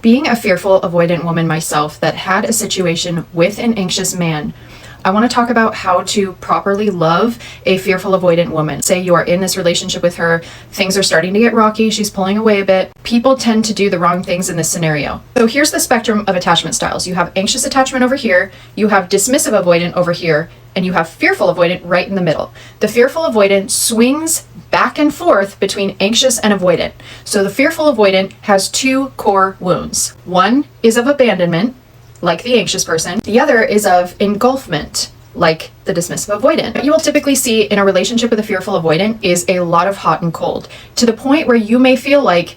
Being a fearful, avoidant woman myself that had a situation with an anxious man, I want to talk about how to properly love a fearful, avoidant woman. Say you are in this relationship with her, things are starting to get rocky, she's pulling away a bit. People tend to do the wrong things in this scenario. So here's the spectrum of attachment styles. You have anxious attachment over here, you have dismissive avoidant over here, and you have fearful avoidant right in the middle. The fearful avoidant swings back and forth between anxious and avoidant. So the fearful avoidant has two core wounds. One is of abandonment, like the anxious person. The other is of engulfment, like the dismissive avoidant. What you will typically see in a relationship with a fearful avoidant is a lot of hot and cold, to the point where you may feel like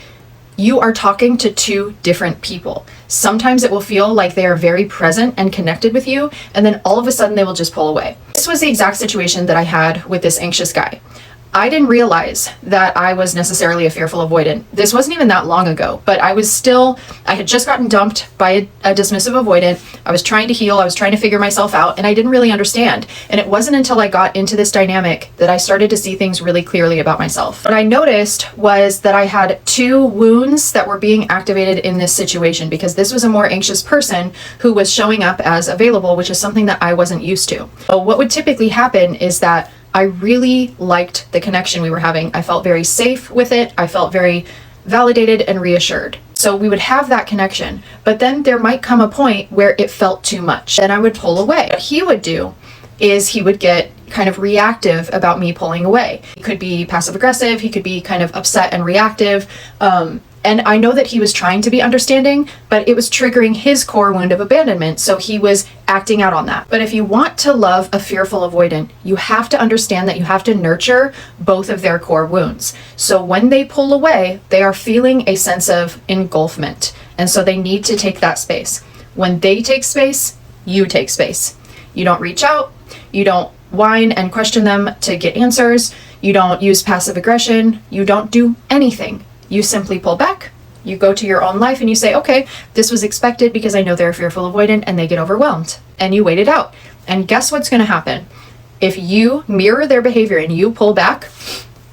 you are talking to two different people. Sometimes it will feel like they are very present and connected with you, and then all of a sudden they will just pull away. This was the exact situation that I had with this anxious guy. I didn't realize that I was necessarily a fearful avoidant. This wasn't even that long ago, but I had just gotten dumped by a dismissive avoidant. I was trying to heal, I was trying to figure myself out, and I didn't really understand. And it wasn't until I got into this dynamic that I started to see things really clearly about myself. What I noticed was that I had two wounds that were being activated in this situation, because this was a more anxious person who was showing up as available, which is something that I wasn't used to. So what would typically happen is that I really liked the connection we were having. I felt very safe with it. I felt very validated and reassured. So we would have that connection, but then there might come a point where it felt too much. Then I would pull away. What he would do is he would get kind of reactive about me pulling away. He could be passive aggressive. He could be kind of upset and reactive. And I know that he was trying to be understanding, but it was triggering his core wound of abandonment, so he was acting out on that. But if you want to love a fearful avoidant, you have to understand that you have to nurture both of their core wounds. So when they pull away, they are feeling a sense of engulfment, and so they need to take that space. When they take space, you take space. You don't reach out, you don't whine and question them to get answers, you don't use passive aggression, you don't do anything. You simply pull back, you go to your own life, and you say, okay, this was expected because I know they're fearful avoidant and they get overwhelmed. And you wait it out. And guess what's going to happen? If you mirror their behavior and you pull back,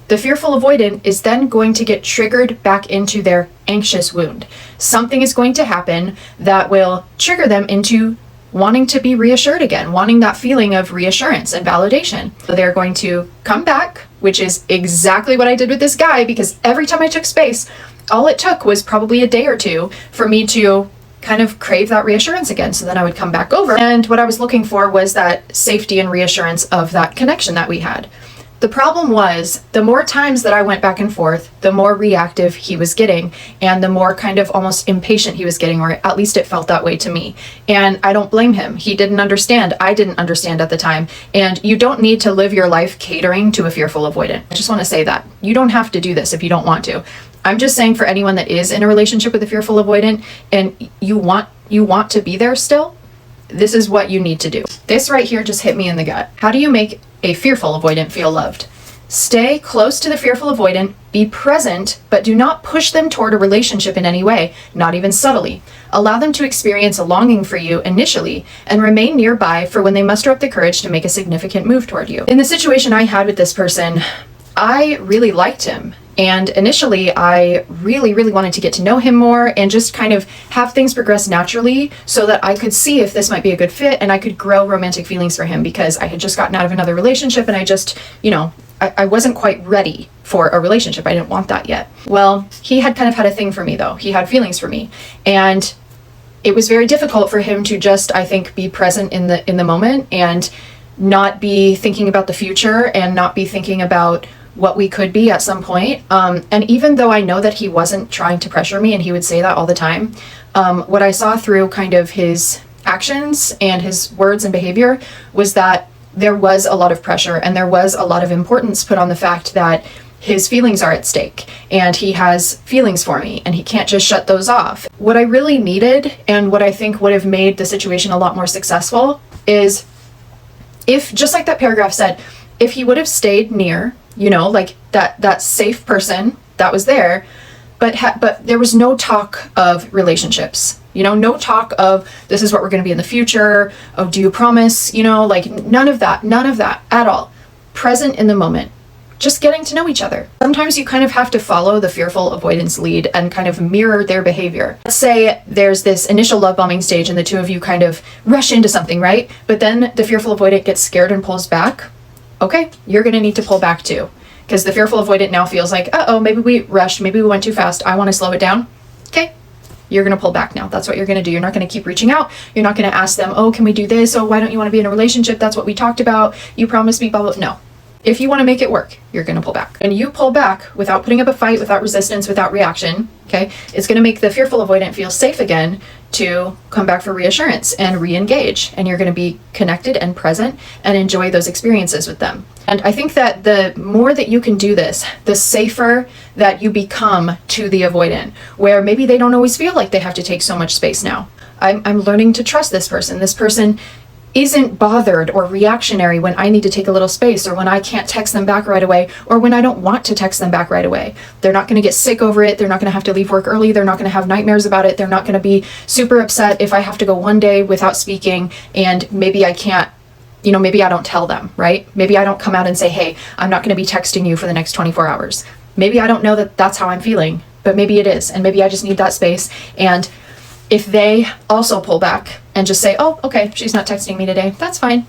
the fearful avoidant is then going to get triggered back into their anxious wound. Something is going to happen that will trigger them into wanting to be reassured again, wanting that feeling of reassurance and validation. So they're going to come back, which is exactly what I did with this guy, because every time I took space, all it took was probably a day or two for me to kind of crave that reassurance again. So then I would come back over. And what I was looking for was that safety and reassurance of that connection that we had. The problem was, the more times that I went back and forth, the more reactive he was getting, and the more kind of almost impatient he was getting, or at least it felt that way to me. And I don't blame him. He didn't understand. I didn't understand at the time. And you don't need to live your life catering to a fearful avoidant. I just want to say that. You don't have to do this if you don't want to. I'm just saying, for anyone that is in a relationship with a fearful avoidant and you want to be there still, this is what you need to do. This right here just hit me in the gut. How do you make a fearful avoidant feel loved? Stay close to the fearful avoidant, be present, but do not push them toward a relationship in any way, not even subtly. Allow them to experience a longing for you initially, and remain nearby for when they muster up the courage to make a significant move toward you. In the situation I had with this person, I really liked him. And initially, I really wanted to get to know him more and just kind of have things progress naturally so that I could see if this might be a good fit and I could grow romantic feelings for him, because I had just gotten out of another relationship and I just, I wasn't quite ready for a relationship. I didn't want that yet. Well, he had kind of had a thing for me though. He had feelings for me. And it was very difficult for him to just, I think, be present in the moment and not be thinking about the future and not be thinking about what we could be at some point. And even though I know that he wasn't trying to pressure me, and he would say that all the time, what I saw through kind of his actions and his words and behavior was that there was a lot of pressure and there was a lot of importance put on the fact that his feelings are at stake and he has feelings for me and he can't just shut those off. What I really needed, and what I think would have made the situation a lot more successful, is if, just like that paragraph said, if he would have stayed near, like that safe person that was there, but there was no talk of relationships, no talk of this is what we're going to be in the future. Oh, do you promise? Like none of that at all. Present in the moment, just getting to know each other. Sometimes you kind of have to follow the fearful avoidance lead and kind of mirror their behavior. Let's say there's this initial love bombing stage and the two of you kind of rush into something, right? But then the fearful avoidant gets scared and pulls back. Okay, you're going to need to pull back too, because the fearful avoidant now feels like, uh-oh, maybe we rushed, maybe we went too fast. I want to slow it down. Okay, you're going to pull back now. That's what you're going to do. You're not going to keep reaching out. You're not going to ask them, oh, can we do this? Oh, why don't you want to be in a relationship? That's what we talked about. You promised me, blah, blah. No. If you want to make it work, you're going to pull back. And you pull back without putting up a fight, without resistance, without reaction, okay? It's going to make the fearful avoidant feel safe again to come back for reassurance and re-engage. And you're going to be connected and present and enjoy those experiences with them. And I think that the more that you can do this, the safer that you become to the avoidant, where maybe they don't always feel like they have to take so much space now. I'm learning to trust this person. This person isn't bothered or reactionary when I need to take a little space, or when I can't text them back right away, or when I don't want to text them back right away. They're not going to get sick over it. They're not going to have to leave work early. They're not going to have nightmares about it. They're not going to be super upset if I have to go one day without speaking and maybe I can't, maybe I don't tell them, right? Maybe I don't come out and say, hey, I'm not going to be texting you for the next 24 hours. Maybe I don't know that that's how I'm feeling, but maybe it is. And maybe I just need that space. And if they also pull back and just say, oh, okay, she's not texting me today, that's fine.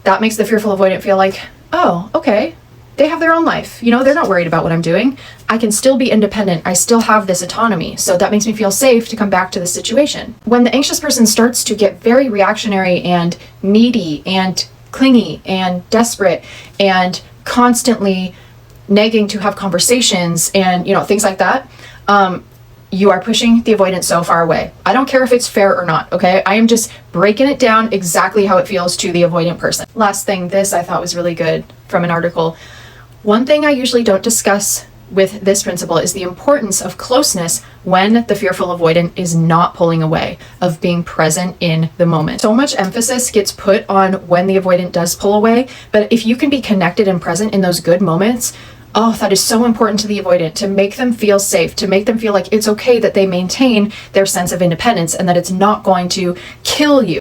That makes the fearful avoidant feel like, oh, okay, they have their own life. They're not worried about what I'm doing. I can still be independent. I still have this autonomy. So that makes me feel safe to come back to the situation. When the anxious person starts to get very reactionary and needy and clingy and desperate and constantly negging to have conversations and, things like that, you are pushing the avoidant so far away. I don't care if it's fair or not, okay? I am just breaking it down exactly how it feels to the avoidant person. Last thing, this I thought was really good from an article. One thing I usually don't discuss with this principle is the importance of closeness when the fearful avoidant is not pulling away, of being present in the moment. So much emphasis gets put on when the avoidant does pull away, but if you can be connected and present in those good moments, oh, that is so important to the avoidant, to make them feel safe, to make them feel like it's okay that they maintain their sense of independence and that it's not going to kill you.